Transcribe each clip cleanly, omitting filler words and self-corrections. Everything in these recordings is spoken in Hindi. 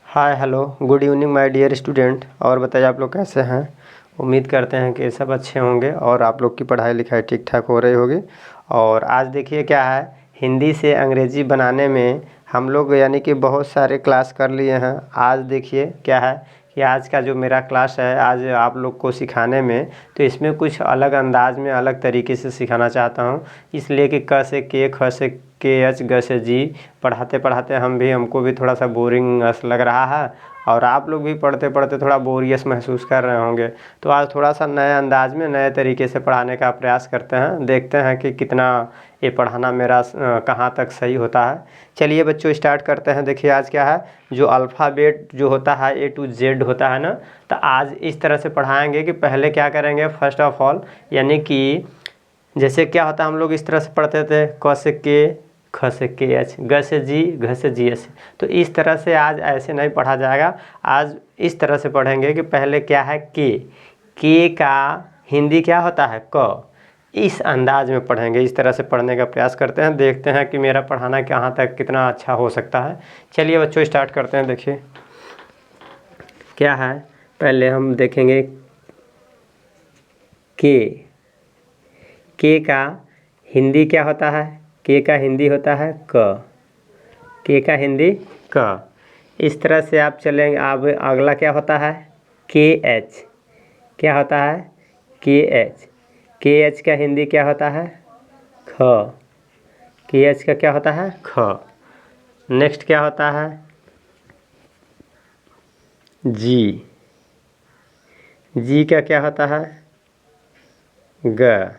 Hi hello good evening my dear student. और बताइए आप लोग कैसे हैं। उम्मीद करते हैं कि सब अच्छे होंगे और आप लोग की पढ़ाई लिखाई ठीक ठाक हो रही होगी। और आज देखिए क्या है, हिंदी से अंग्रेजी बनाने में हम लोग यानी कि बहुत सारे क्लास कर लिए हैं। आज देखिए क्या है कि आज का जो मेरा क्लास है आज आप लोग को सिखाने में, तो इसमें कुछ अलग अंदाज में अलग तरीके से सिखाना चाहता हूँ। इसलिए कि क से के, ख से के, एच, ग से जी पढ़ाते पढ़ाते हमको भी थोड़ा सा बोरिंग लग रहा है और आप लोग भी पढ़ते पढ़ते थोड़ा बोरियस महसूस कर रहे होंगे। तो आज थोड़ा सा नए अंदाज में नए तरीके से पढ़ाने का प्रयास करते हैं, देखते हैं कि कितना ये पढ़ाना मेरा कहाँ तक सही होता है। चलिए बच्चों स्टार्ट करते हैं। देखिए आज क्या है, जो अल्फ़ाबेट जो होता है A to Z होता है ना, तो आज इस तरह से पढ़ाएंगे कि पहले क्या करेंगे, फर्स्ट ऑफ ऑल यानी कि जैसे क्या होता है हम लोग इस तरह से पढ़ते थे, क से के, ख से के एच, ग से जी, घ से जी एस। तो इस तरह से आज ऐसे नहीं पढ़ा जाएगा। आज इस तरह से पढ़ेंगे कि पहले क्या है के का हिंदी क्या होता है क। इस अंदाज में पढ़ेंगे, इस तरह से पढ़ने का प्रयास करते हैं, देखते हैं कि मेरा पढ़ाना कहाँ तक कितना अच्छा हो सकता है। चलिए बच्चों स्टार्ट करते हैं। देखिए क्या है, पहले हम देखेंगे के का हिंदी क्या होता है। के का हिंदी होता है क। के का हिंदी क। इस तरह से आप चलेंगे। अब अगला क्या होता है के एच। क्या होता है के एच। के एच का हिंदी क्या होता है ख। के एच का क्या होता है ख। नेक्स्ट क्या होता है जी। जी का क्या होता है ग।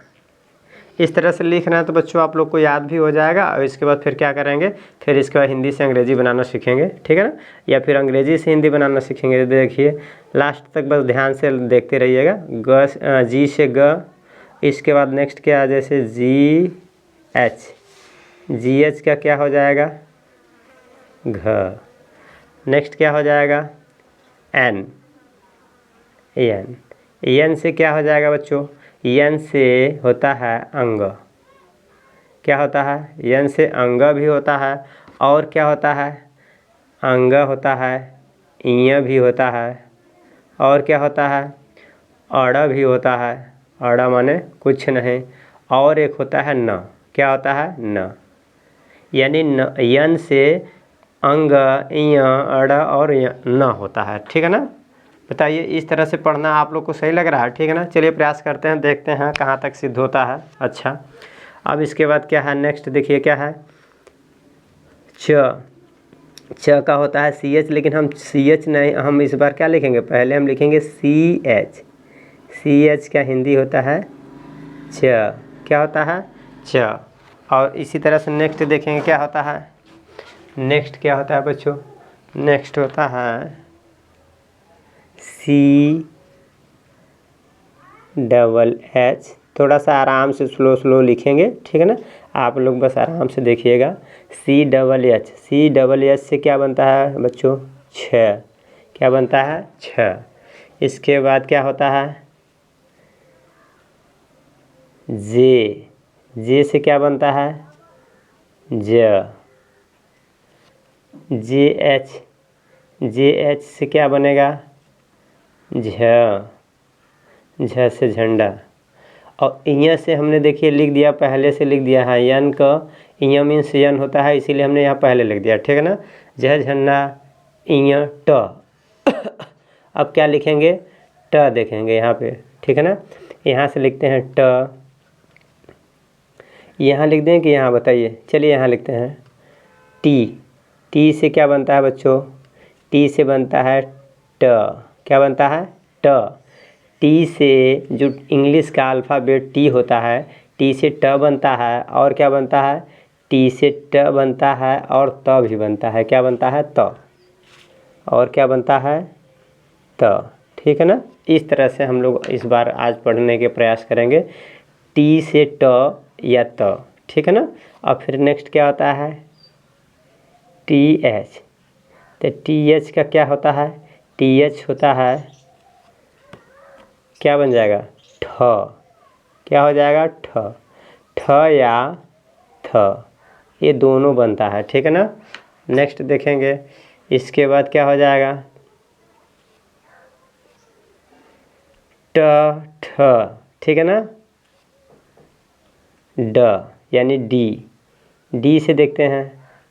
इस तरह से लिखना है तो बच्चों आप लोग को याद भी हो जाएगा। और इसके बाद फिर क्या करेंगे, फिर इसके बाद हिंदी से अंग्रेजी बनाना सीखेंगे, ठीक है ना, या फिर अंग्रेजी से हिंदी बनाना सीखेंगे। देखिए लास्ट तक बस ध्यान से देखते रहिएगा। जी से ग। इसके बाद नेक्स्ट क्या है, जैसे जी एच। जी एच का क्या हो जाएगा घ। नेक्स्ट क्या हो जाएगा एन। एन। एन से क्या हो जाएगा बच्चों, एन से होता है अंग। क्या होता है, एन से अंग भी होता है। और क्या होता है अंग होता है, इ भी होता है। और क्या होता है अड़ भी होता है। अड़ माने कुछ नहीं। और एक होता है न। क्या होता है न। यानी न, यन से अंग, इ, अड़ और न होता है, ठीक है ना। बताइए इस तरह से पढ़ना आप लोग को सही लग रहा है, ठीक है ना। चलिए प्रयास करते हैं, देखते हैं कहाँ तक सिद्ध होता है। अच्छा अब इसके बाद क्या है, नेक्स्ट देखिए क्या है च। च का होता है सी एच, लेकिन हम सी एच नहीं, हम इस बार क्या लिखेंगे, पहले हम लिखेंगे सी एच। सी एच का हिंदी होता है च। क्या होता है च। और इसी तरह से नेक्स्ट देखेंगे क्या होता है। नेक्स्ट क्या होता है बच्चों, नेक्स्ट होता है सी डबल एच। थोड़ा सा आराम से स्लो स्लो लिखेंगे, ठीक है ना। आप लोग बस आराम से देखिएगा। C double H. C double H से क्या बनता है बच्चों छ। क्या बनता है छ। इसके बाद क्या होता है जे। जे से क्या बनता है ज। जे एच। जे एच से क्या बनेगा झ। झ से झंडा। और इं से हमने देखिए लिख दिया, पहले से लिख दिया है यन का। इं मीन्स यन होता है, इसीलिए हमने यहाँ पहले लिख दिया, ठीक है ना। झ झंडा इं ट। अब क्या लिखेंगे ट देखेंगे यहाँ पे, ठीक है ना। यहाँ से लिखते हैं ट। यहाँ लिख दें कि यहाँ, बताइए। चलिए यहाँ लिखते हैं टी। टी से क्या बनता है बच्चों, टी से बनता है ट। क्या बनता है ट। टी से जो इंग्लिश का अल्फ़ाबेट टी होता है, टी से ट बनता है। और क्या बनता है टी से ट बनता है और त भी बनता है। क्या बनता है त। और क्या बनता है त, ठीक है ना। इस तरह से हम लोग इस बार आज पढ़ने के प्रयास करेंगे, टी से ट या त, ठीक है ना। और फिर नेक्स्ट क्या होता है टी एच। तो टी एच का क्या होता है, टी एच होता है, क्या बन जाएगा ठ। क्या हो जाएगा ठ। ठ या थ, ये दोनों बनता है, ठीक है ना। नेक्स्ट देखेंगे इसके बाद क्या हो जाएगा, ट ठ, ठीक है ना, ड यानी डी। डी से देखते हैं,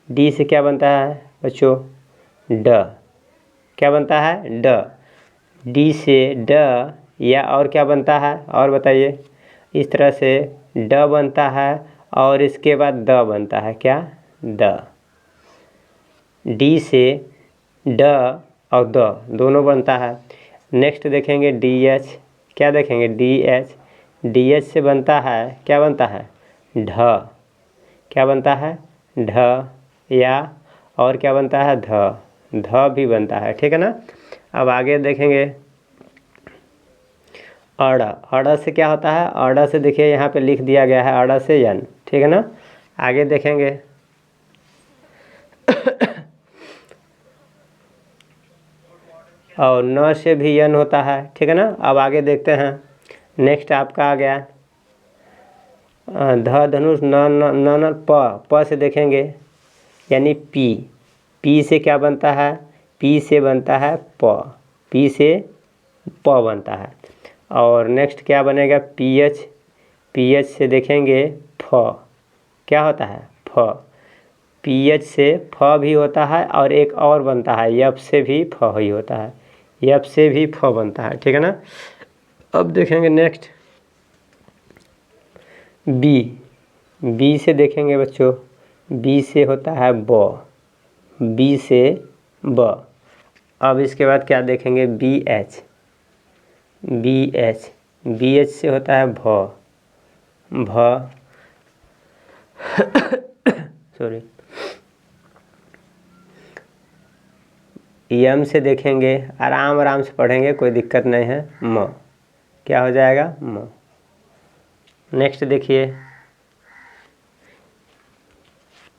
डी से क्या बनता है बच्चों, ड, क्या बनता है, ड। डी से ड, या और क्या बनता है, और बताइए। इस तरह से ड बनता है और इसके बाद द बनता है, क्या, द। डी से ड और द दोनों बनता है। नेक्स्ट देखेंगे डी एच, क्या देखेंगे, डी एच। डी एच से बनता है, क्या बनता है, ढ, क्या बनता है, ढ, या और क्या बनता है, ध, ध भी बनता है, ठीक है ना। अब आगे देखेंगे अड़। अड़ से क्या होता है, अड़ से देखिए यहाँ पे लिख दिया गया है, अड़ से यन, ठीक है ना। आगे देखेंगे और न से भी यन होता है, ठीक है ना। अब आगे देखते हैं, नेक्स्ट आपका आ गया ध धनुष न न न न प से देखेंगे यानी पी। पी से क्या बनता है, पी से बनता है प, पी से प बनता है। और नेक्स्ट क्या बनेगा, पी एच। पी एच से देखेंगे फ, क्या होता है, फ। पी एच से फ भी होता है और एक और बनता है यफ से भी फ ही होता है, यफ से भी फ बनता है, ठीक है ना। अब देखेंगे नेक्स्ट बी। बी से देखेंगे बच्चों, बी से होता है ब, बी से ब। अब इसके बाद क्या देखेंगे, B H. B H, B H से होता है भ, भ सॉरी। यम से देखेंगे, आराम आराम से पढ़ेंगे, कोई दिक्कत नहीं है, म, क्या हो जाएगा, म। नेक्स्ट देखिए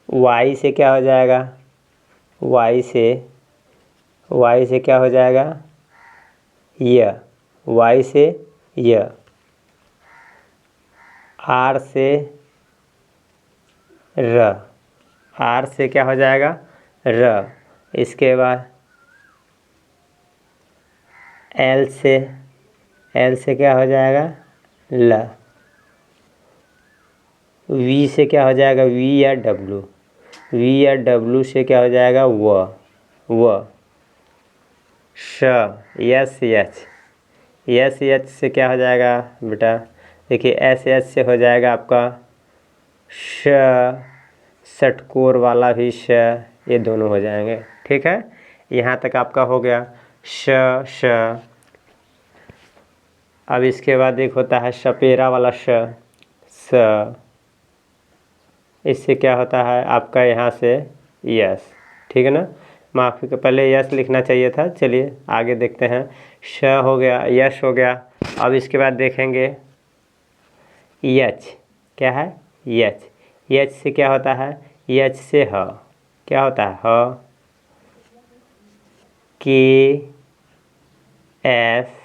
वाई से क्या हो जाएगा, वाई से क्या हो जाएगा, य, वाई से य। आर से र, आर से क्या हो जाएगा, र। इसके बाद एल से क्या हो जाएगा, ल। वी से क्या हो जाएगा, वी या डब्लू। वी या डब्लू से क्या हो जाएगा, व। श, यस एच। यस एच से क्या हो जाएगा बेटा, देखिए एस एच से हो जाएगा आपका श, षटकोर वाला भी श, ये दोनों हो जाएंगे, ठीक है। यहाँ तक आपका हो गया श। अब इसके बाद एक होता है सपेरा वाला स। इससे क्या होता है आपका यहाँ से यस, ठीक है ना। माफ़ी का पहले यस लिखना चाहिए था। चलिए आगे देखते हैं, श हो गया, यश हो गया। अब इसके बाद देखेंगे यच, क्या है, यच। यच से क्या होता है, यच से ह, क्या होता है, ह। के एस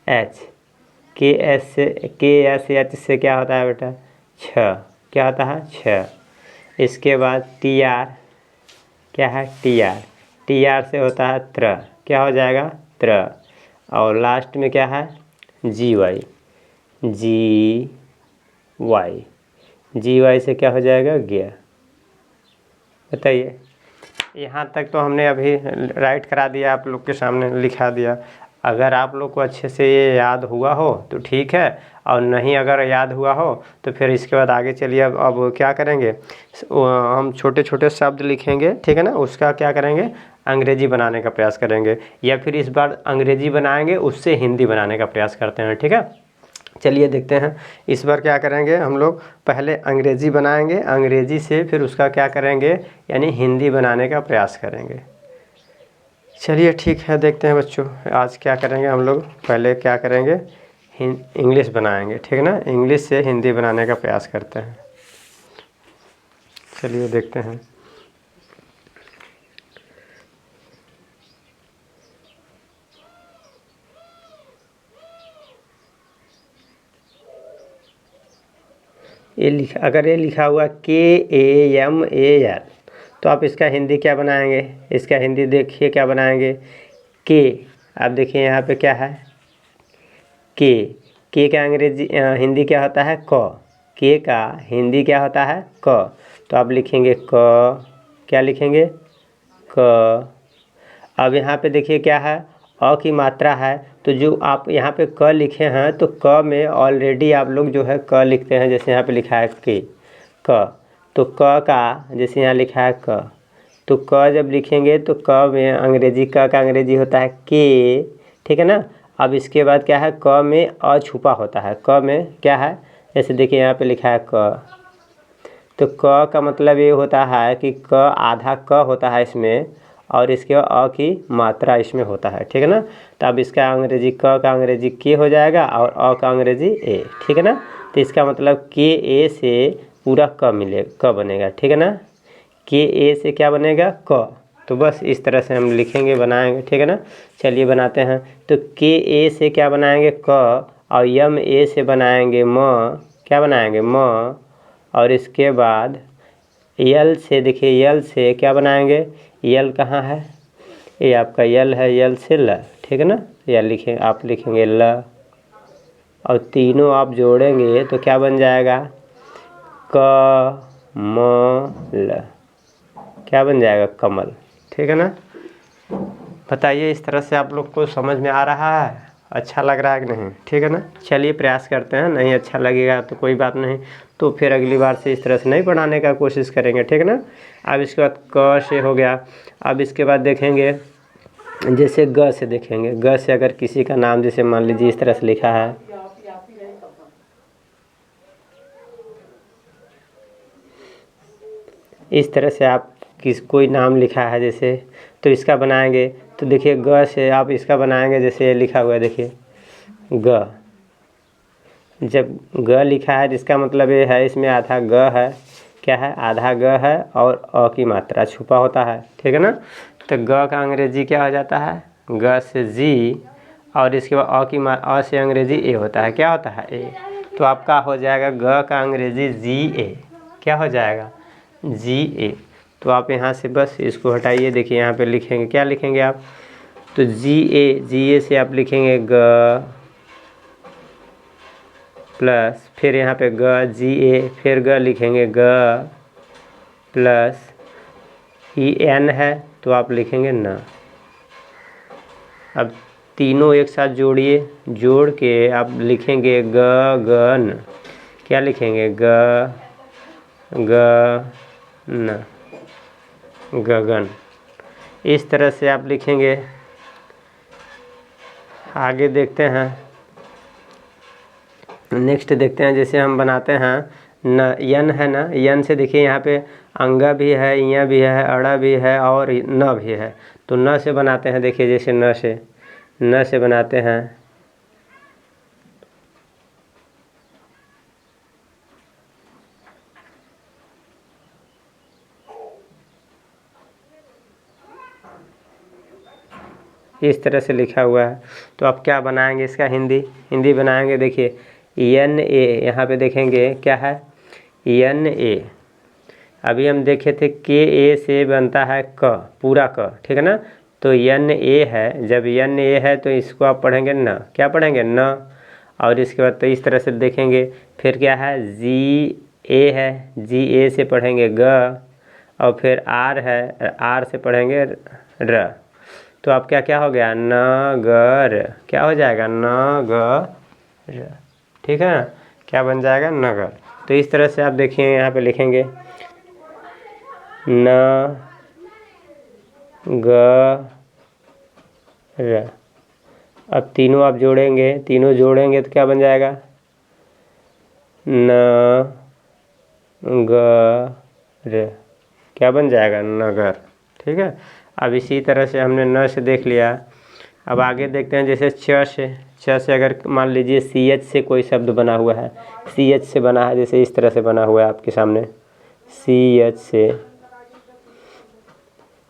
एच, के एस एच से क्या होता है बेटा, छ, क्या होता है, छ। इसके बाद टी आर, क्या है, टी आर। टी आर से होता है त्र, क्या हो जाएगा, त्र। और लास्ट में क्या है, जी वाई। जी वाई से क्या हो जाएगा, गया। बताइए, यहाँ तक तो हमने अभी राइट करा दिया, आप लोग के सामने लिखा दिया। अगर आप लोग को अच्छे से ये याद हुआ हो तो ठीक है, और नहीं अगर याद हुआ हो तो फिर इसके बाद आगे चलिए। अब क्या करेंगे, हम छोटे छोटे शब्द लिखेंगे, ठीक है ना। उसका क्या करेंगे, अंग्रेजी बनाने का प्रयास करेंगे, या फिर इस बार अंग्रेजी बनाएंगे उससे हिंदी बनाने का प्रयास करते हैं, ठीक है। चलिए देखते हैं इस बार क्या करेंगे हम लोग, पहले अंग्रेजी बनाएंगे, अंग्रेजी से फिर उसका क्या करेंगे, यानी हिंदी बनाने का प्रयास करेंगे। चलिए ठीक है, देखते हैं बच्चों आज क्या करेंगे हम लोग। पहले क्या करेंगे, इंग्लिश बनाएंगे, ठीक है ना। इंग्लिश से हिंदी बनाने का प्रयास करते हैं। चलिए देखते हैं। ये लिखा, अगर ये लिखा हुआ KAMAR तो आप इसका हिंदी क्या बनाएंगे, इसका हिंदी देखिए क्या बनाएंगे, के। आप देखिए यहाँ पे क्या है, के का अंग्रेजी हिंदी क्या होता है, क। के का हिंदी क्या होता है, क। तो आप लिखेंगे क, क्या लिखेंगे, क। अब यहाँ पे देखिए क्या है, अ की मात्रा है, तो जो आप यहाँ पे क लिखे हैं तो क में ऑलरेडी आप लोग जो है क लिखते हैं, जैसे यहाँ पे लिखा है के, क। तो क का जैसे यहाँ लिखा है क, तो क जब लिखेंगे तो क में अंग्रेजी, क का अंग्रेजी होता है के, ठीक है ना। अब इसके बाद क्या है, क में अ छुपा होता है, क में क्या है, जैसे देखिए यहाँ पे लिखा है क, तो क का मतलब ये होता है कि क आधा क होता है इसमें, और इसके बाद अ की मात्रा इसमें होता है, ठीक है ना। तो अब इसका अंग्रेजी, क का अंग्रेजी के हो जाएगा और अ का अंग्रेजी ए, ठीक है ना। तो इसका मतलब के ए से पूरा क मिले, क बनेगा, ठीक है ना। के ए से क्या बनेगा, क। तो बस इस तरह से हम लिखेंगे, बनाएंगे, ठीक है ना। चलिए बनाते हैं। तो के ए से क्या बनाएंगे, क, और यम ए से बनाएंगे म, क्या बनाएंगे, म। और इसके बाद यल से, देखिए यल से क्या बनाएंगे, यल कहाँ है, ये आपका यल है, यल से ल, ठीक है ना। या लिखें, आप लिखेंगे ल, और तीनों आप जोड़ेंगे तो क्या बन जाएगा, क म ल, क्या बन जाएगा, कमल, ठीक है ना। बताइए इस तरह से आप लोग को समझ में आ रहा है, अच्छा लग रहा है कि नहीं, ठीक है ना। चलिए प्रयास करते हैं, नहीं अच्छा लगेगा तो कोई बात नहीं, तो फिर अगली बार से इस तरह से नहीं पढ़ाने का कोशिश करेंगे, ठीक है ना। अब इसके बाद क से हो गया। अब इसके बाद देखेंगे जैसे ग से, देखेंगे ग से अगर किसी का नाम जैसे मान लीजिए इस तरह से लिखा है, इस तरह से आप कोई नाम लिखा है जैसे, तो इसका बनाएंगे। तो देखिए ग से आप इसका बनाएंगे, जैसे ये लिखा हुआ है देखिए ग, जब ग लिखा है जिसका मतलब ये है इसमें आधा ग है, क्या है, आधा ग है और अ की मात्रा छुपा होता है, ठीक है ना। तो ग का अंग्रेजी क्या हो जाता है, ग से जी, और इसके बाद अ से अंग्रेजी ए होता है, क्या होता है, ए। तो आपका हो जाएगा ग का अंग्रेजी जी ए, क्या हो जाएगा, जी ए। तो आप यहाँ से बस इसको हटाइए, देखिए यहाँ पे लिखेंगे, क्या लिखेंगे आप, तो जी ए से आप लिखेंगे ग, प्लस फिर यहाँ पे ग, जी ए, फिर ग लिखेंगे ग, प्लस ई एन है तो आप लिखेंगे न। अब तीनों एक साथ जोड़िए, जोड़ के आप लिखेंगे ग गन, क्या लिखेंगे, ग ग न, गगन। इस तरह से आप लिखेंगे। आगे देखते हैं, नेक्स्ट देखते हैं, जैसे हम बनाते हैं न, यन है ना, यन से देखिए यहाँ पे अंगा भी है, इया भी है, अड़ा भी है और न भी है। तो न से बनाते हैं, देखिए जैसे न से बनाते हैं, इस तरह से लिखा हुआ है। तो आप क्या बनाएंगे, इसका हिंदी बनाएंगे। देखिए एन ए, यहाँ पे देखेंगे क्या है, एन ए। अभी हम देखे थे के ए से बनता है क, पूरा क, ठीक है ना। तो एन ए है, जब एन ए है तो इसको आप पढ़ेंगे न, क्या पढ़ेंगे, न। और इसके बाद तो इस तरह से देखेंगे, फिर क्या है, जी ए है, जी ए से पढ़ेंगे ग, और फिर आर है, आर से पढ़ेंगे र। तो आप क्या क्या हो गया, नगर, क्या हो जाएगा, नगर, ठीक है ना, क्या बन जाएगा, नगर। तो इस तरह से आप देखिए यहाँ पे लिखेंगे न ग र। अब तीनों आप जोड़ेंगे, तीनों जोड़ेंगे तो क्या बन जाएगा, न ग र, क्या बन जाएगा, नगर, ठीक है। अब इसी तरह से हमने न से देख लिया। अब आगे देखते हैं, जैसे छ से अगर मान लीजिए सी एच से कोई शब्द बना हुआ है, सी एच से बना है, जैसे इस तरह से बना हुआ है आपके सामने, सी एच से।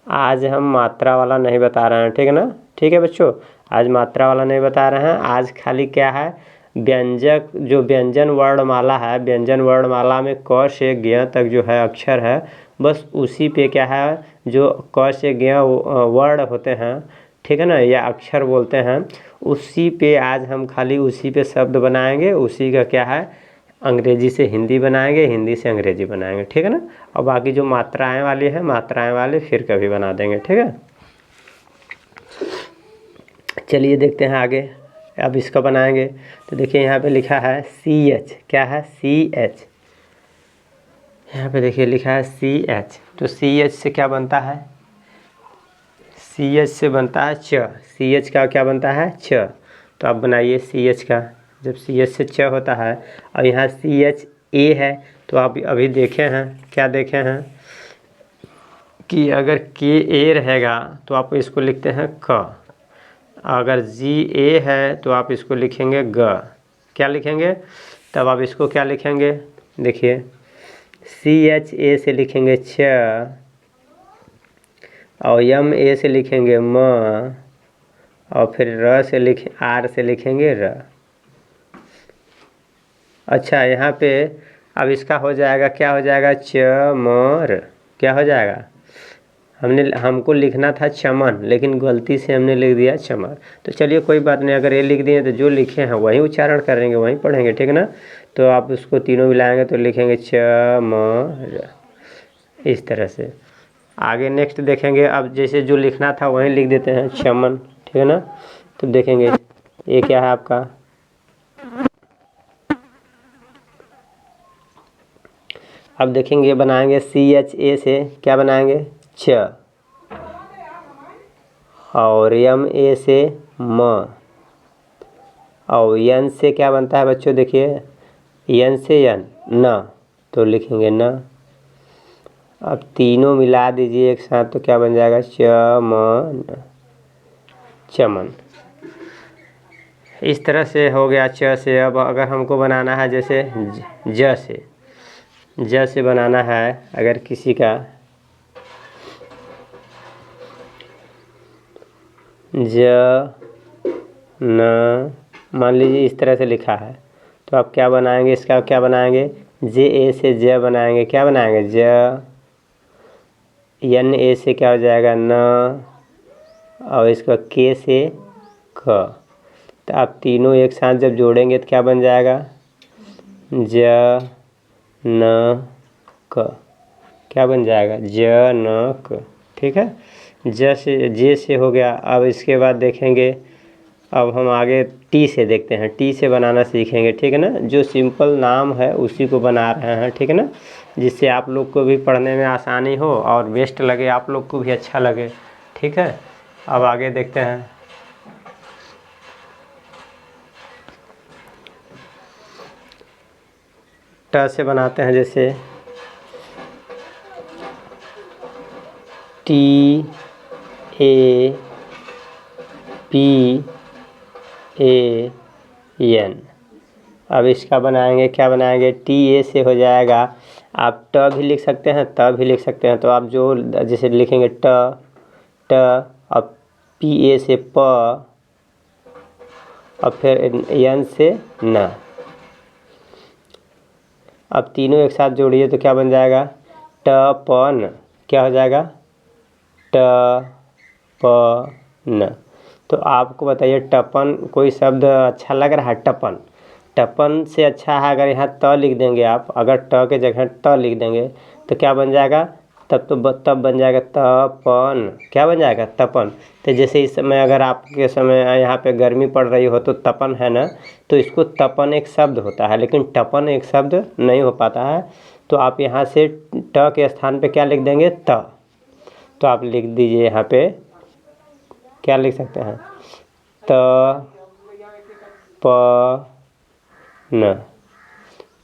आज हम मात्रा वाला नहीं बता रहे हैं, ठीक है ना, ठीक है बच्चों, आज मात्रा वाला नहीं बता रहे हैं। आज खाली क्या है, व्यंजक, जो व्यंजन वर्णमाला है, व्यंजन वर्णमाला में क से ज्ञ तक जो है अक्षर है बस उसी पे क्या है, जो क से ज्ञ वर्ड होते हैं, ठीक है ना, या अक्षर बोलते हैं, उसी पे आज हम खाली उसी पे शब्द बनाएंगे, उसी का क्या है, अंग्रेजी से हिंदी बनाएंगे, हिंदी से अंग्रेजी बनाएंगे, ठीक है ना। और बाकी जो मात्राएं वाली है, मात्राएं वाले फिर कभी बना देंगे, ठीक है। चलिए देखते हैं आगे, अब इसका बनाएंगे। तो देखिए यहाँ पे लिखा है CH, क्या है, CH, यहाँ पे देखिए लिखा है CH। तो CH से क्या बनता है, CH से बनता है च, CH का क्या बनता है, च। तो आप बनाइए CH का, जब CH से च होता है, और यहाँ CHA है, तो आप अभी देखे हैं, क्या देखे हैं कि अगर KA रहेगा तो आप इसको लिखते हैं क, अगर GA है तो आप इसको लिखेंगे ग, क्या लिखेंगे, तब आप इसको क्या लिखेंगे, देखिए CHA से लिखेंगे छ, और MA से लिखेंगे म, और फिर R से लिखेंगे र। अच्छा, यहाँ पे अब इसका हो जाएगा, क्या हो जाएगा, चमर, क्या हो जाएगा, हमको लिखना था चमन, लेकिन गलती से हमने लिख दिया चमर। तो चलिए कोई बात नहीं, अगर ये लिख दिए तो जो लिखे हैं वही उच्चारण करेंगे, वही पढ़ेंगे, ठीक है ना। तो आप उसको तीनों मिलाएंगे तो लिखेंगे चमर, इस तरह से। आगे नेक्स्ट देखेंगे, अब जैसे जो लिखना था वहीं लिख देते हैं चमन, ठीक है ना। तो देखेंगे ये क्या है आपका, अब देखेंगे बनाएंगे CHA से क्या बनाएंगे, छ, और MA से म, और N से क्या बनता है बच्चों, देखिए N से N, न, तो लिखेंगे न। अब तीनों मिला दीजिए एक साथ तो क्या बन जाएगा, चमन, चमन। इस तरह से हो गया च से। अब अगर हमको बनाना है जैसे ज से बनाना है, अगर किसी का ज न, मान लीजिए इस तरह से लिखा है, तो आप क्या बनाएंगे, इसका क्या बनाएंगे, JA से ज बनाएंगे, क्या बनाएंगे, ज। NA से क्या हो जाएगा, न, और इसका K से क। तो आप तीनों एक साथ जब जोड़ेंगे तो क्या बन जाएगा, ज न क, क्या बन जाएगा, ज न क, ठीक है। जे से हो गया। अब इसके बाद देखेंगे, अब हम आगे टी से देखते हैं, टी से बनाना सीखेंगे, ठीक है ना। जो सिंपल नाम है उसी को बना रहे हैं, ठीक है ना, जिससे आप लोग को भी पढ़ने में आसानी हो और बेस्ट लगे, आप लोग को भी अच्छा लगे, ठीक है। अब आगे देखते हैं, ट से बनाते हैं, जैसे TAPAN। अब इसका बनाएंगे, क्या बनाएंगे, TA से हो जाएगा, आप ट भी लिख सकते हैं, त भी लिख सकते हैं, तो आप जो जैसे लिखेंगे ट, अब PA से प, और फिर N से न। अब तीनों एक साथ जोड़िए तो क्या बन जाएगा, टपन, क्या हो जाएगा, टपन। तो आपको बताइए, टपन कोई शब्द अच्छा लग रहा है, टपन, टपन से अच्छा है अगर यहाँ त लिख देंगे आप, अगर ट के जगह त लिख देंगे तो क्या बन जाएगा, तब बन जाएगा तपन, क्या बन जाएगा, तपन। तो जैसे इस समय अगर आपके समय यहाँ पे गर्मी पड़ रही हो तो तपन है ना, तो इसको तपन एक शब्द होता है, लेकिन टपन एक शब्द नहीं हो पाता है। तो आप यहाँ से ट के स्थान पे क्या लिख देंगे, त। तो आप लिख दीजिए यहाँ पे, क्या लिख सकते हैं, त प न।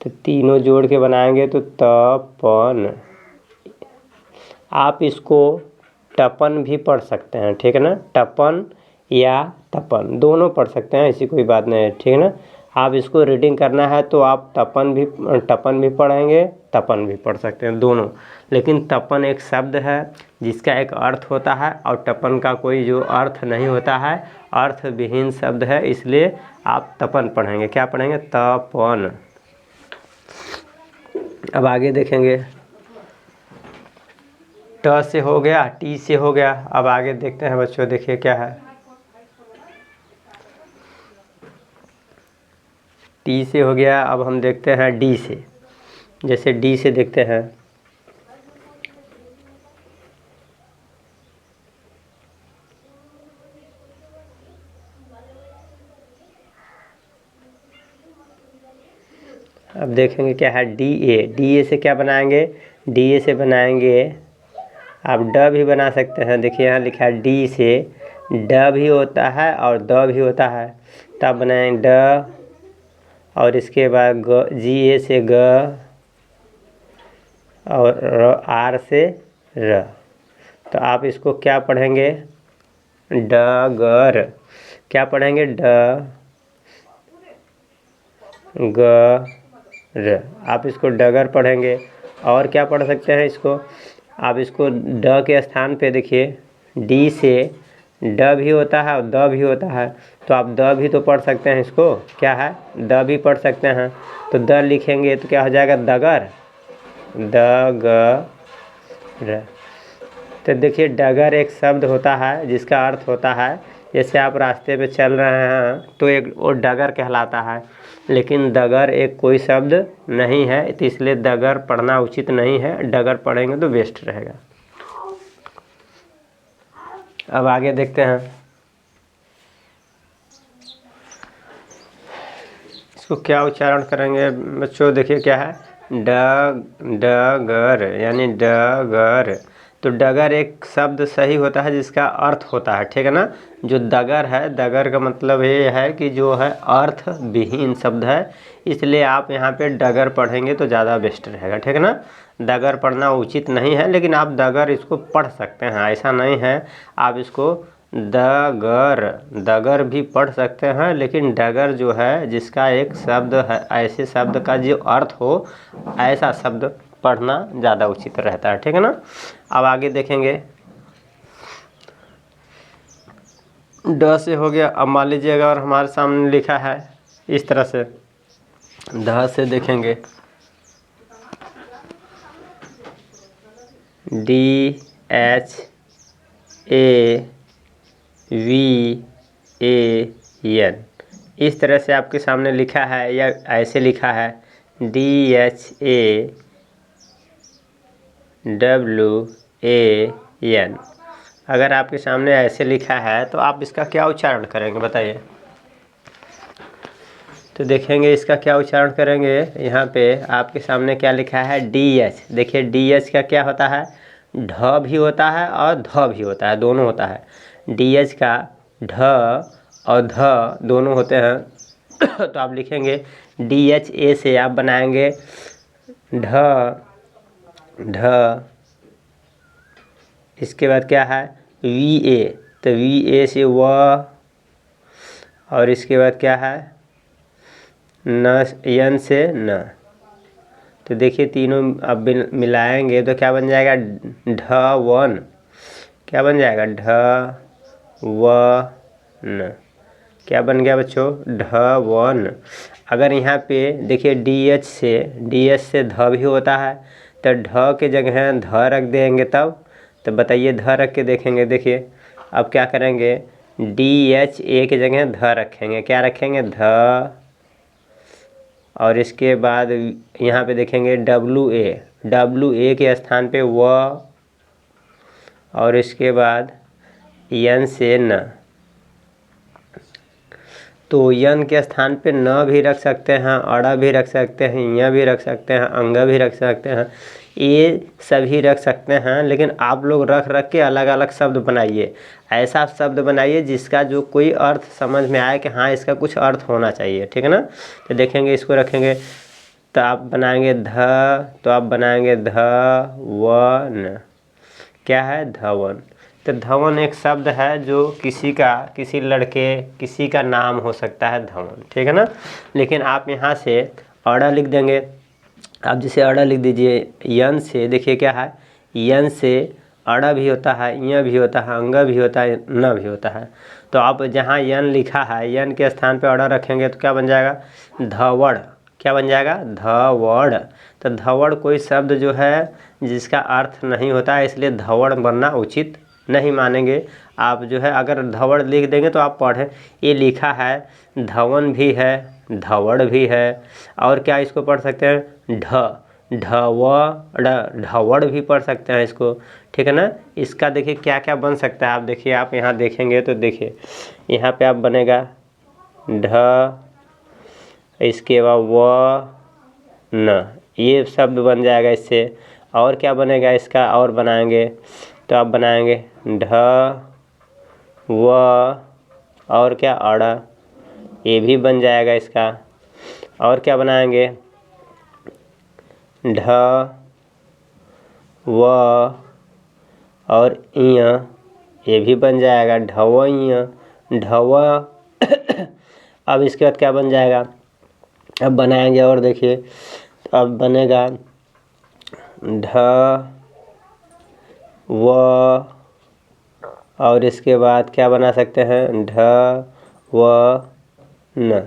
तो तीनों जोड़ के बनाएंगे तो तपन। आप इसको टपन भी पढ़ सकते हैं, ठीक है ना, टपन या तपन दोनों पढ़ सकते हैं, ऐसी कोई बात नहीं है, ठीक है ना। आप इसको रीडिंग करना है तो आप टपन भी पढ़ेंगे, तपन भी पढ़ सकते हैं, दोनों। लेकिन तपन एक शब्द है जिसका एक अर्थ होता है, और टपन का कोई जो अर्थ नहीं होता है, अर्थ विहीन शब्द है, इसलिए आप तपन पढ़ेंगे, क्या पढ़ेंगे, तपन। अब आगे देखेंगे, ट से हो गया, टी से हो गया। अब आगे देखते हैं बच्चों, देखिए क्या है। टी से हो गया। अब हम देखते हैं डी से। जैसे डी से देखते हैं, अब देखेंगे क्या है डी ए। डी ए से क्या बनाएंगे, डी ए से बनाएंगे, आप ड भी बना सकते हैं। देखिए यहाँ लिखा है डी से ड भी होता है और द भी होता है, तब बनाएंगे ड, और इसके बाद ग, जी ए से ग, और आर से र। तो आप इसको क्या पढ़ेंगे, डगर। क्या पढ़ेंगे, ड ग र। आप इसको डगर पढ़ेंगे। और क्या पढ़ सकते हैं इसको, आप इसको ड के स्थान पे देखिए, डी से ड भी होता है और द भी होता है, तो आप द भी तो पढ़ सकते हैं। इसको क्या है, द भी पढ़ सकते हैं। तो द लिखेंगे तो क्या हो जाएगा, दगर, द ग र। तो देखिए डगर एक शब्द होता है जिसका अर्थ होता है, जैसे आप रास्ते पे चल रहे हैं तो एक वो डगर कहलाता है, लेकिन दगर एक कोई शब्द नहीं है, तो इसलिए दगर पढ़ना उचित नहीं है। डगर पढ़ेंगे तो बेस्ट रहेगा। अब आगे देखते हैं, इसको क्या उच्चारण करेंगे बच्चों। देखिए क्या है, डगर यानी डगर। तो डगर एक शब्द सही होता है जिसका अर्थ होता है, ठीक है ना। जो दगर है, दगर का मतलब ये है कि जो है अर्थ विहीन शब्द है, इसलिए आप यहाँ पे डगर पढ़ेंगे तो ज़्यादा बेस्ट रहेगा, ठीक है ना। दगर पढ़ना उचित नहीं है, लेकिन आप दगर इसको पढ़ सकते हैं, ऐसा नहीं है। आप इसको दगर भी पढ़ सकते हैं, लेकिन डगर जो है जिसका एक शब्द है, ऐसे शब्द का जो अर्थ हो, ऐसा शब्द पढ़ना ज़्यादा उचित रहता है, ठीक है ना। अब आगे देखेंगे, ड से हो गया। अब मान लीजिए अगर हमारे सामने लिखा है इस तरह से, ध से देखेंगे, D H A V A N, इस तरह से आपके सामने लिखा है, या ऐसे लिखा है D H A W A N. अगर आपके सामने ऐसे लिखा है तो आप इसका क्या उच्चारण करेंगे बताइए। तो देखेंगे इसका क्या उच्चारण करेंगे। यहाँ पे आपके सामने क्या लिखा है, डी एच। देखिए डी एच का क्या होता है, ढ भी होता है और ध भी होता है, दोनों होता है। डी एच का ढ और ध दोनों होते हैं। तो आप लिखेंगे डी एच ए से आप बनाएंगे ढ, इसके बाद क्या है वी ए, तो वी ए से व, और इसके बाद क्या है न, यन से न। तो देखिए तीनों अब मिलाएंगे तो क्या बन जाएगा, ढ वन। क्या बन जाएगा, ढ व न। क्या बन गया बच्चों, ढ वन। अगर यहाँ पे देखिए डी एच से ध भी होता है, तो ढ के जगह ध रख देंगे तब। तो बताइए ध रख के देखेंगे। देखिए अब क्या करेंगे, डी एच ए के जगह ध रखेंगे। क्या रखेंगे, ध, और इसके बाद यहाँ पे देखेंगे डब्लू ए के स्थान पे व, और इसके बाद यन से न। तो यन के स्थान पे न भी रख सकते हैं, अड़ा भी रख सकते हैं, य भी रख सकते हैं, अंग भी रख सकते हैं, ये सभी रख सकते हैं। लेकिन आप लोग रख के अलग अलग शब्द बनाइए। ऐसा शब्द बनाइए जिसका जो कोई अर्थ समझ में आए कि हाँ इसका कुछ अर्थ होना चाहिए, ठीक है ना। तो देखेंगे इसको रखेंगे तो आप बनाएंगे ध, तो आप बनाएंगे धवन। क्या है, धवन। तो धवन एक शब्द है जो किसी लड़के किसी का नाम हो सकता है धवन, ठीक है ना। लेकिन आप यहाँ से अड़ा लिख देंगे। आप जैसे अड़ा लिख दीजिए यन से, देखिए क्या है, यन से अड़ा भी होता है, य भी होता है, अंग भी होता है, न भी होता है। तो आप जहाँ यन लिखा है, यन के स्थान पे अड़ा रखेंगे तो क्या बन जाएगा, धवड़। क्या बन जाएगा, धवड़। तो धवड़ कोई शब्द जो है जिसका अर्थ नहीं होता है, इसलिए धवड़ बनना उचित नहीं मानेंगे। आप जो है अगर धवड़ लिख देंगे तो आप पढ़ें, ये लिखा है धवन भी है, धवड़ भी है, और क्या इसको पढ़ सकते हैं ढवड़, ढवड़ भी पढ़ सकते हैं इसको, ठीक है ना। इसका देखिए क्या क्या बन सकता है, आप देखिए, आप यहाँ देखेंगे तो देखिए यहाँ पे आप बनेगा ढ, इसके बाद व न, ये शब्द बन जाएगा इससे। और क्या बनेगा इसका, और बनाएंगे तो आप बनाएंगे ढ व और क्या अड़, ये भी बन जाएगा इसका। और क्या बनाएंगे ढ व और इय, ये भी बन जाएगा ढवइय, ढव। अब इसके बाद क्या बन जाएगा, अब बनाएंगे और देखिए, तो अब बनेगा ढ व और इसके बाद क्या बना सकते हैं ढ व न।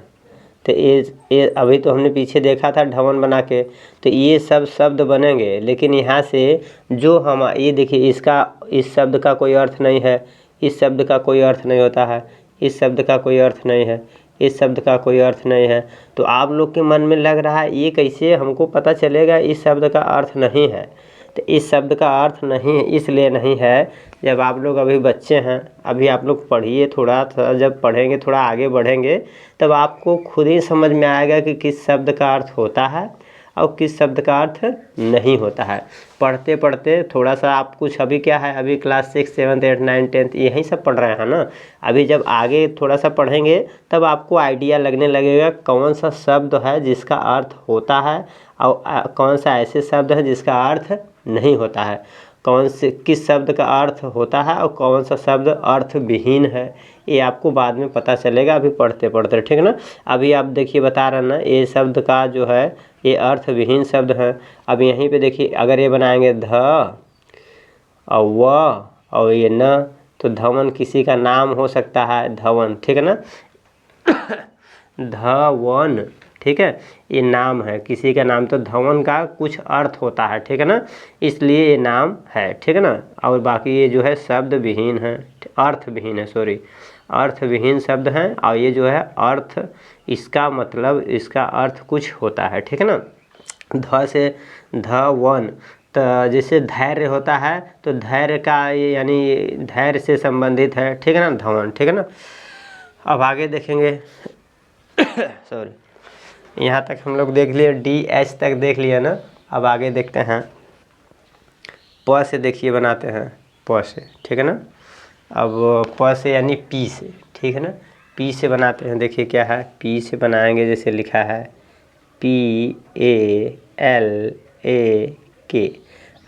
तो ये अभी तो हमने पीछे देखा था ढवन बना के, तो ये सब शब्द बनेंगे। लेकिन यहाँ से जो हम ये देखिए, इसका इस शब्द का कोई अर्थ नहीं है, इस शब्द का कोई अर्थ नहीं होता है, इस शब्द का कोई अर्थ नहीं है, इस शब्द का कोई अर्थ नहीं है। तो आप लोग के मन में लग रहा है ये कैसे हमको पता चलेगा इस शब्द का अर्थ नहीं है। तो इस शब्द का अर्थ नहीं इसलिए नहीं है, जब आप लोग अभी बच्चे हैं, अभी आप लोग पढ़िए, थोड़ा सा जब पढ़ेंगे, थोड़ा आगे बढ़ेंगे, तब आपको खुद ही समझ में आएगा कि किस शब्द का अर्थ होता है और किस शब्द का अर्थ नहीं होता है। पढ़ते पढ़ते थोड़ा सा आप कुछ, अभी क्या है, अभी क्लास 6, 7, 8, 9, 10 यही सब पढ़ रहे हैं ना। अभी जब आगे थोड़ा सा पढ़ेंगे तब आपको आइडिया लगने लगेगा कौन सा शब्द है जिसका अर्थ होता है और कौन सा ऐसे शब्द है जिसका अर्थ नहीं होता है, कौन से किस शब्द का अर्थ होता है और कौन सा शब्द अर्थ विहीन है, ये आपको बाद में पता चलेगा, अभी पढ़ते पढ़ते, ठीक है ना। अभी आप देखिए बता रहे हैं ना, ये शब्द का जो है ये अर्थ विहीन शब्द है। अब यहीं पे देखिए, अगर ये बनाएंगे ध और व और ये न, तो धवन किसी का नाम हो सकता है, धवन, ठीक है ना। धवन, ठीक है, ये नाम है किसी का नाम, तो धवन का कुछ अर्थ होता है, ठीक है ना, इसलिए ये नाम है, ठीक है ना। और बाकी ये जो है शब्द विहीन है, अर्थ विहीन है, सॉरी, अर्थ विहीन शब्द हैं। और ये जो है अर्थ, इसका मतलब इसका अर्थ कुछ होता है, ठीक है ना। ध से धवन, तो जैसे धैर्य होता है तो धैर्य का ये यानी धैर्य से संबंधित है, ठीक है ना, धवन, ठीक है ना। अब आगे देखेंगे सॉरी, यहाँ तक हम लोग देख लिए, DH तक देख लिया ना। अब आगे देखते हैं, प से देखिए बनाते हैं, प से, ठीक है ना। अब प से यानी P से, ठीक है ना, P से बनाते हैं। देखिए क्या है, P से बनाएंगे, जैसे लिखा है PALAK।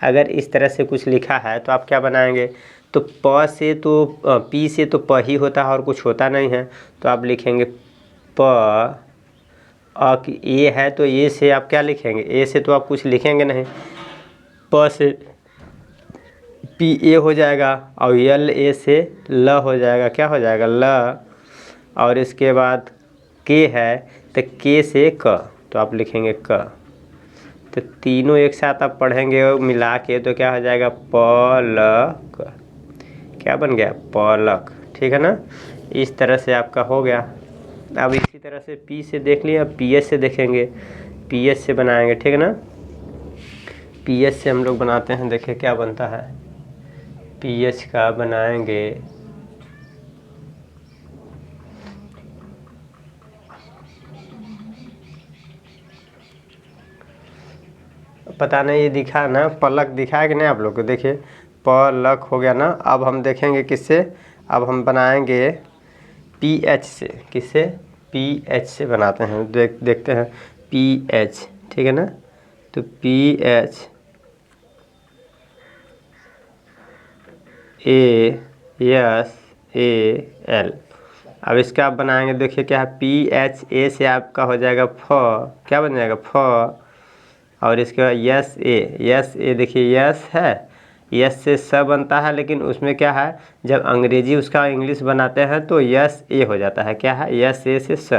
अगर इस तरह से कुछ लिखा है तो आप क्या बनाएंगे, तो प से तो P से तो प ही होता है और कुछ होता नहीं है, तो आप लिखेंगे प। ए है तो ए से आप क्या लिखेंगे, ए से तो आप कुछ लिखेंगे नहीं, प से PA हो जाएगा और LA से ल हो जाएगा, क्या हो जाएगा, ल। और इसके बाद के है तो के से क, तो आप लिखेंगे क। तो तीनों एक साथ आप पढ़ेंगे और मिला के तो क्या हो जाएगा, पलक, क्या बन गया, पलक, ठीक है ना। इस तरह से आपका हो गया। अब इसी तरह से P से देख लिया, PS से देखेंगे, PS से बनाएंगे, ठीक है ना। PS से हम लोग बनाते हैं, देखिए क्या बनता है, PH का बनाएंगे पता नहीं, ये दिखा ना, पलक दिखा है कि नहीं आप लोग को, देखिए पलक हो गया ना। अब हम देखेंगे किससे, अब हम बनाएंगे PH से, किससे, PH से बनाते हैं, देखते हैं PH, ठीक है ना। तो PH ASAL। अब इसका आप बनाएंगे, देखिए क्या है, PHA से आपका हो जाएगा फ, क्या बन जाएगा, फ। और इसके बाद SA, देखिए यस है, यस से स बनता है, लेकिन उसमें क्या है, जब अंग्रेजी उसका इंग्लिश बनाते हैं तो SA हो जाता है, क्या है, SA से स।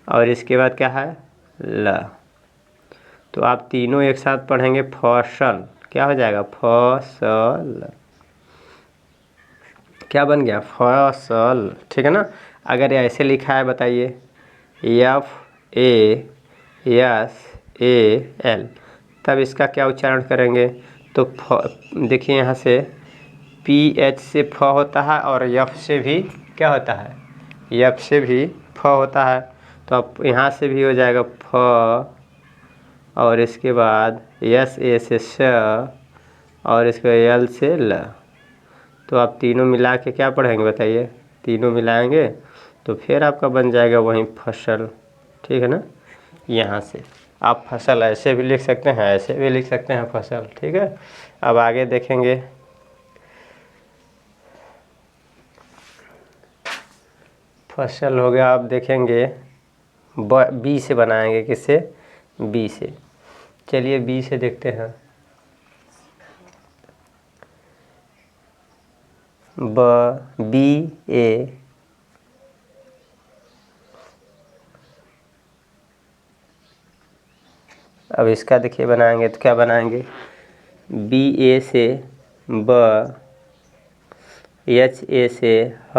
और इसके बाद क्या है, ल। तो आप तीनों एक साथ पढ़ेंगे फसल, क्या हो जाएगा फसल, क्या बन गया फसल, ठीक है ना। अगर ऐसे लिखा है बताइए FASAL, तब इसका क्या उच्चारण करेंगे। तो देखिए यहाँ से PH से फ होता है और F से भी क्या होता है, F से भी फ होता है। तो अब यहाँ से भी हो जाएगा फ, और इसके बाद SA से श, और इसके बाद L से ल। तो आप तीनों मिला के क्या पढ़ेंगे बताइए, तीनों मिलाएंगे तो फिर आपका बन जाएगा वही फसल, ठीक है ना। यहाँ से आप फसल ऐसे भी लिख सकते हैं, ऐसे भी लिख सकते हैं फसल, ठीक है। अब आगे देखेंगे, फसल हो गया। आप देखेंगे बी से बनाएंगे, किससे, बी से। चलिए बी से देखते हैं, BA, अब इसका देखिए बनाएंगे तो क्या बनाएंगे, BA से ब, HA से ह,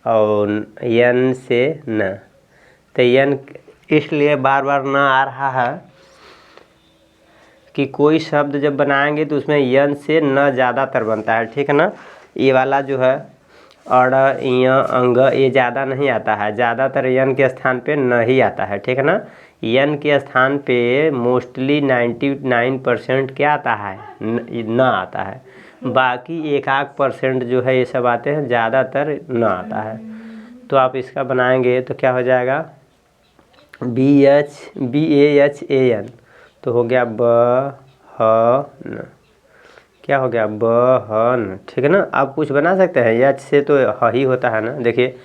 और N से न। तो N इसलिए बार बार न आ रहा है कि कोई शब्द जब बनाएंगे तो उसमें N से न ज़्यादातर बनता है, ठीक है ना। ये वाला जो है अड़, य, अंग, ये ज़्यादा नहीं आता है, ज़्यादातर N के स्थान पे न ही आता है, ठीक है ना। N के स्थान पे मोस्टली 99% क्या आता है, न आता है। बाकी 1-8% जो है ये सब आते हैं, ज़्यादातर न आता है। तो आप इसका बनाएंगे तो क्या हो जाएगा, BAHAN, तो हो गया बहन, क्या हो गया बहन, ठीक है ना। आप कुछ बना सकते हैं, H से तो ह ही होता है ना, देखिए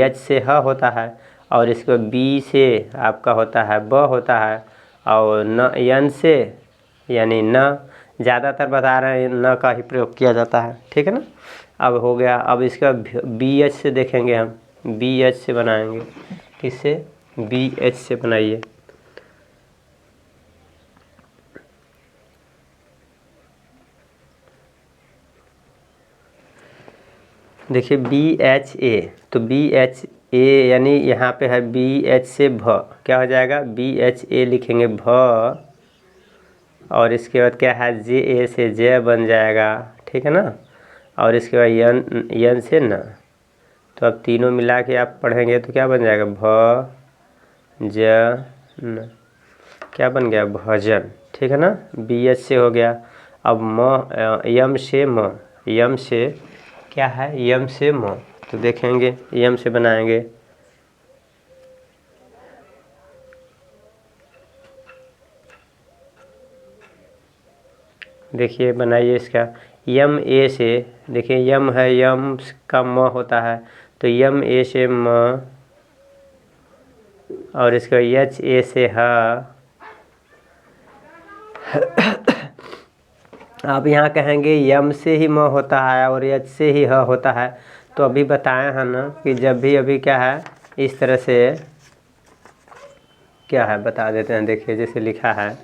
H से ह होता है, और इसको B से आपका होता है ब होता है, और न N से यानी न, ज़्यादातर बता रहे हैं न का ही प्रयोग किया जाता है, ठीक है ना। अब हो गया। अब इसका BH से देखेंगे हम, BH से बनाएंगे, किससे, BH से बनाइए। देखिए BHA, तो BHA यानी यहाँ पे है BH से भ, क्या हो जाएगा BHA लिखेंगे भ, और इसके बाद क्या है JA से जय बन जाएगा, ठीक है ना। और इसके बाद N से न। तो अब तीनों मिला के आप पढ़ेंगे तो क्या बन जाएगा भजन, क्या बन गया भजन, ठीक है ना। BH से हो गया। अब यम से म, यम से क्या है, यम से म, तो देखेंगे यम से बनाएंगे, देखिए बनाइए इसका MA से, देखिए यम है, यम का म होता है, तो MA से म, और इसका HA से ह। आप यहाँ कहेंगे यम से ही म होता है और H से ही ह होता है, तो अभी बताए हैं ना कि जब भी अभी क्या है इस तरह से क्या है बता देते हैं। देखिए जैसे लिखा है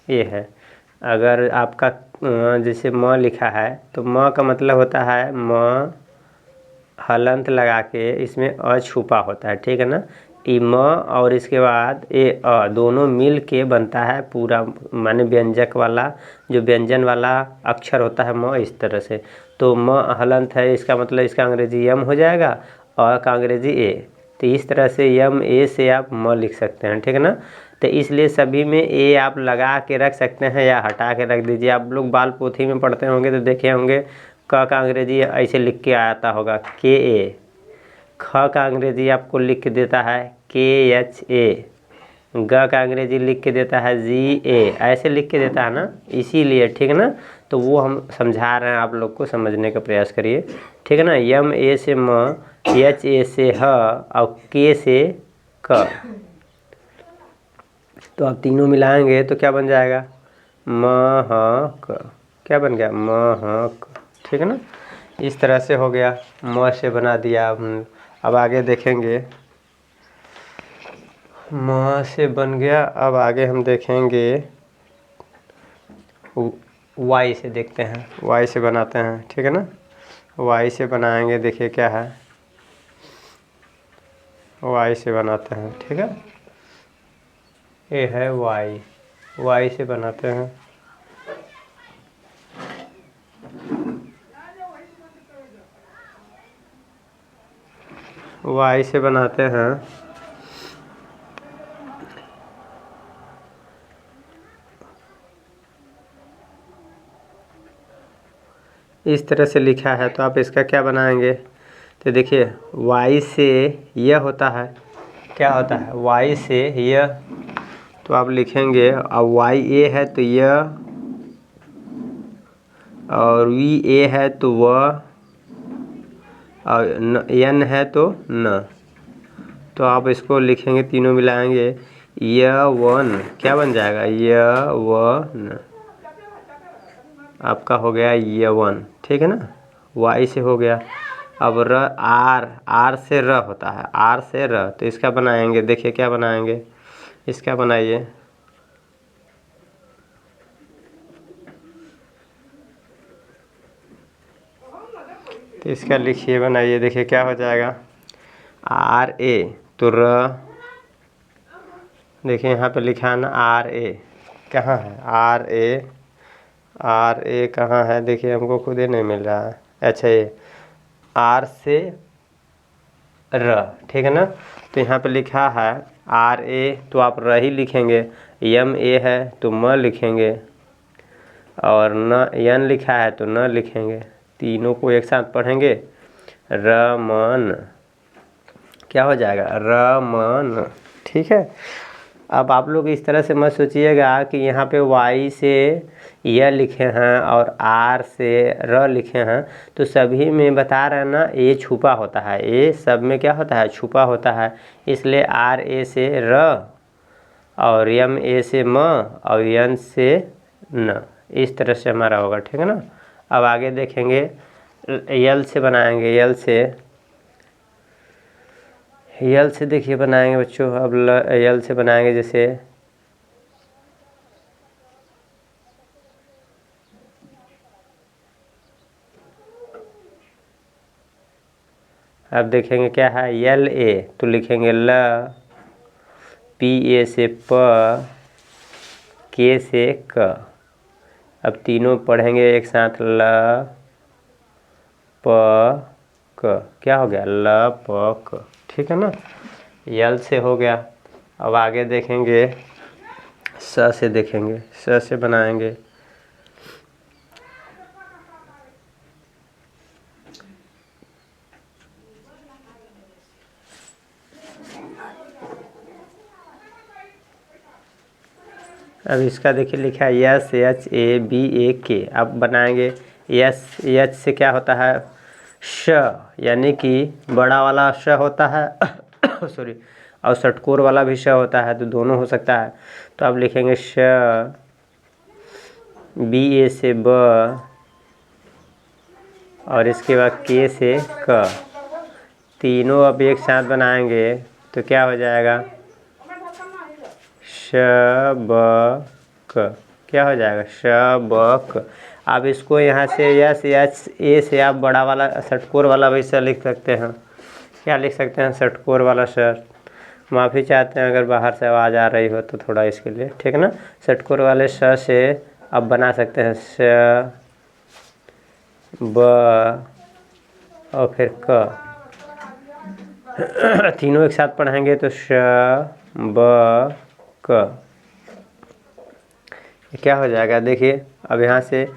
ये है, अगर आपका जैसे म लिखा है तो म का मतलब होता है म हलंत लगा के इसमें अ छुपा होता है, ठीक है ना। ई म और इसके बाद ए अ दोनों मिल के बनता है पूरा, माने व्यंजक वाला जो व्यंजन वाला अक्षर होता है म, इस तरह से। तो म हलंत है, इसका मतलब इसका अंग्रेजी यम हो जाएगा, अ का अंग्रेजी ए। तो इस तरह से यम ए से आप म लिख सकते हैं, ठीक है ना। तो इसलिए सभी में ए आप लगा के रख सकते हैं या हटा के रख दीजिए। आप लोग बाल पोथी में पढ़ते होंगे तो देखे होंगे क का अंग्रेजी ऐसे लिख के आता होगा KA, ख का अंग्रेजी आपको लिख के देता है KHA, ग का अंग्रेजी लिख के देता है GA, ऐसे लिख के देता है ना, इसीलिए, ठीक है ना। तो वो हम समझा रहे हैं, आप लोग को समझने का प्रयास करिए, ठीक है ना। यम ए से म, HA से ह, और K से क, तो आप तीनों मिलाएंगे तो क्या बन जाएगा महक, क्या बन गया महक, ठीक है ना। इस तरह से हो गया, म से बना दिया। अब आगे देखेंगे म से बन गया। अब आगे हम देखेंगे वाई से, देखते हैं वाई से बनाते हैं, ठीक है ना। वाई से बनाएंगे, देखिए क्या है, वाई से बनाते हैं, ठीक है। ये है वाई, वाई से बनाते हैं। वाई से बनाते हैं। इस तरह से लिखा है, तो आप इसका क्या बनाएंगे, तो देखिए y से यह होता है, क्या होता है y से यह, तो आप लिखेंगे, अब y a है तो यह, और v a है तो वह, और n है तो न। तो आप इसको लिखेंगे, तीनों मिलाएंगे, यह वन, क्या बन जाएगा, यह वन, आपका हो गया यवन, ठीक है ना। वाई से हो गया। अब र, आर, आर से र होता है, आर से र, तो इसका बनाएंगे, देखिए क्या बनाएंगे, इसका बनाइए, तो इसका लिखिए, बनाइए, देखिए क्या हो जाएगा, आर ए, तो र, देखिए यहाँ पे लिखा है ना आर ए, कहाँ है आर ए, आर ए कहाँ है, देखिए हमको खुद ही नहीं मिल रहा है। अच्छा, ये आर से र, ठीक है ना। तो यहाँ पे लिखा है आर ए, तो आप र ही लिखेंगे, यम ए है तो म लिखेंगे, और न यन लिखा है तो न लिखेंगे। तीनों को एक साथ पढ़ेंगे, रमन, क्या हो जाएगा, रमन, ठीक है। अब आप लोग इस तरह से मत सोचिएगा कि यहाँ पे वाई से यह लिखे हैं और आर से र लिखे हैं, तो सभी में बता रहे हैं ना, ए छुपा होता है, ए सब में क्या होता है, छुपा होता है। इसलिए आर ए से र, और यम ए से म, और यन से न, इस तरह से हमारा होगा, ठीक है ना। अब आगे देखेंगे, यल से बनाएंगे, यल से, यल से देखिए बनाएंगे बच्चों। अब यल से बनाएंगे, जैसे अब देखेंगे क्या है, यल ए, तो लिखेंगे ल, पी ए से प, के से क। अब तीनों पढ़ेंगे एक साथ, ल प क, क्या हो गया, ल प क, ठीक है ना। यल से हो गया। अब आगे देखेंगे, स से देखेंगे, स से बनाएंगे, अब इसका देखिए लिखा है यस एच ए बी ए के। अब बनाएंगे, यस, एच से क्या होता है, श, यानी कि बड़ा वाला श होता है सॉरी, और षटकोर वाला भी श होता है, तो दोनों हो सकता है। तो अब लिखेंगे श, बी ए से ब, और इसके बाद के से क। तीनों अब एक साथ बनाएंगे तो क्या हो जाएगा, शबक, क्या हो जाएगा, शबक। आप इसको यहाँ से यस एच ए से आप बड़ा वाला षटकोर वाला भी स लिख सकते हैं, क्या लिख सकते हैं, षटकोर वाला स। माफ़ी चाहते हैं अगर बाहर से आवाज़ आ रही हो तो थोड़ा इसके लिए, ठीक है ना। षटकोर वाले स से अब बना सकते हैं स, ब, और फिर क। तीनों एक साथ पढ़ेंगे तो श, ब, क, क्या हो जाएगा, देखिए। अब यहाँ से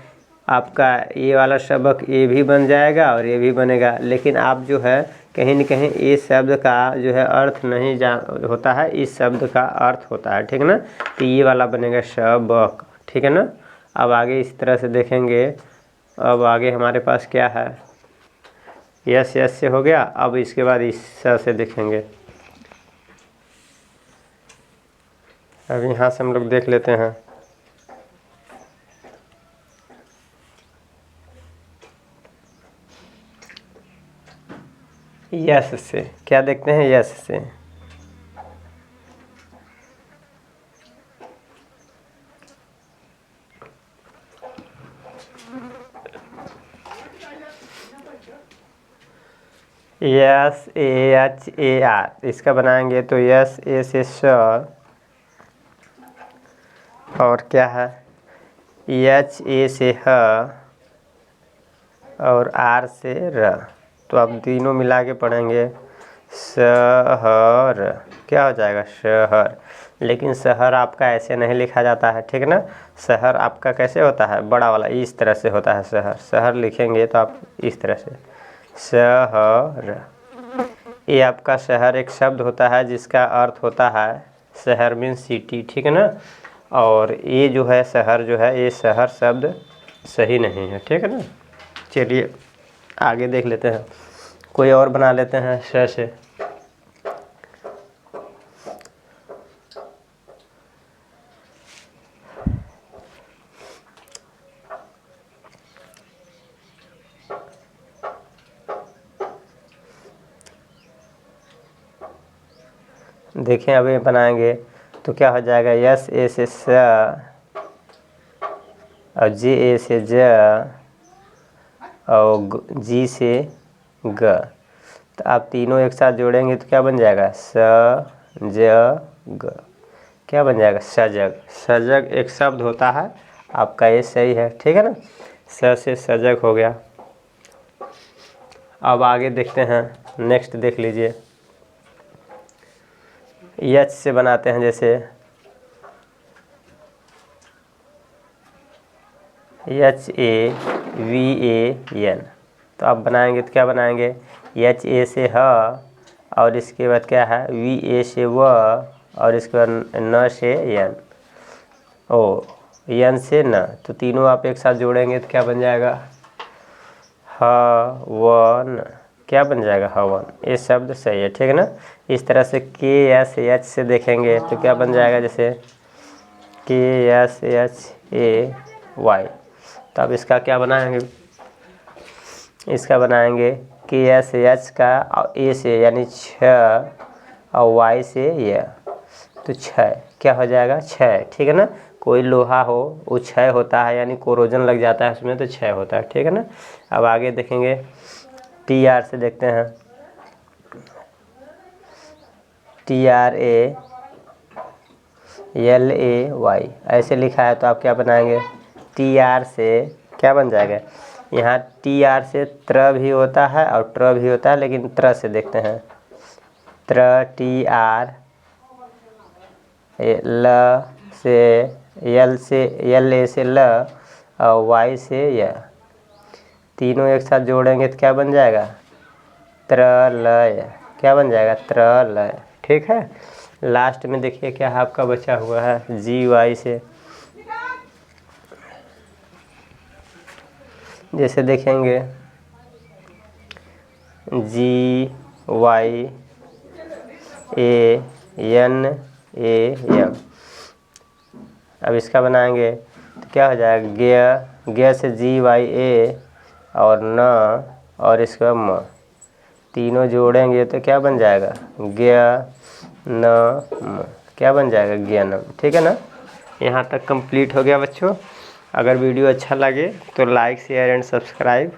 आपका ये वाला सबक ए भी बन जाएगा और ये भी बनेगा, लेकिन आप जो है कहीं न कहीं ए शब्द का जो है अर्थ नहीं जान होता है, इस शब्द का अर्थ होता है, ठीक है ना। तो ये वाला बनेगा सबक, ठीक है ना। अब आगे इस तरह से देखेंगे। अब आगे हमारे पास क्या है, यस, यस से हो गया। अब इसके बाद इस से देखेंगे। अब यहाँ से हम लोग देख लेते हैं, यस से क्या देखते हैं, यस से, SHAR, इसका बनाएंगे तो S A से श और क्या है HA से ह और R से र। तो आप तीनों मिला के पढ़ेंगे शहर, क्या हो जाएगा शहर। लेकिन शहर आपका ऐसे नहीं लिखा जाता है, ठीक है ना। शहर आपका कैसे होता है, बड़ा वाला इस तरह से होता है शहर। शहर लिखेंगे तो आप इस तरह से शहर। ये आपका शहर एक शब्द होता है जिसका अर्थ होता है शहर मीन्स सिटी, ठीक है ना। और ये जो है शहर जो है, ये शहर शब्द सही नहीं है, ठीक है ना। चलिए आगे देख लेते हैं, कोई और बना लेते हैं श से। देखें अभी बनाएंगे तो क्या हो जाएगा S A से स और J A से ज और G से ग। तो आप तीनों एक साथ जोड़ेंगे तो क्या बन जाएगा स ज ग, क्या बन जाएगा सजग। सजग एक शब्द होता है आपका, ये सही है, ठीक है ना। स से सजग हो गया। अब आगे देखते हैं, नेक्स्ट देख लीजिए। H से बनाते हैं, जैसे HAVAN। तो आप बनाएंगे तो क्या बनाएंगे HA से ह और इसके बाद क्या है VA से व और इसके बाद न से यन, ओ यन से न। तो तीनों आप एक साथ जोड़ेंगे तो क्या बन जाएगा हवन, क्या बन जाएगा हवन। ये शब्द सही है, ठीक है ना। इस तरह से KSH से देखेंगे तो क्या बन जाएगा, जैसे KSHAY। तो अब इसका क्या बनाएंगे, इसका बनाएंगे KSH का A से यानी 6 और Y से य, तो 6 क्या हो जाएगा 6, ठीक है ना। कोई लोहा हो वो 6 होता है, यानी कोरोजन लग जाता है उसमें तो 6 होता है, ठीक है ना। अब आगे देखेंगे TR से देखते हैं। TRALAY ऐसे लिखा है तो आप क्या बनाएंगे TR से क्या बन जाएगा, यहाँ TR से त्र भी होता है और ट्र भी होता है, लेकिन त्र से देखते हैं। त्र TR, ल से यल से LA से ल और Y से य। तीनों एक साथ जोड़ेंगे तो क्या बन जाएगा त्रलय, क्या बन जाएगा त्रलय, ठीक है। लास्ट में देखिए क्या आपका बचा हुआ है GY से। जैसे देखेंगे GYANAM। अब इसका बनाएंगे तो क्या हो जाएगा ग से GYA और न और इसका म, तीनों जोड़ेंगे तो क्या बन जाएगा ज्ञानम, क्या बन जाएगा ज्ञानम, ठीक है ना। यहाँ तक कंप्लीट हो गया बच्चों। अगर वीडियो अच्छा लगे तो लाइक शेयर एंड सब्सक्राइब।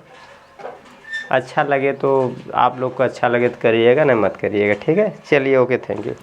अच्छा लगे तो आप लोग को अच्छा लगे तो करिएगा, नहीं मत करिएगा, ठीक है। चलिए ओके, थैंक यू।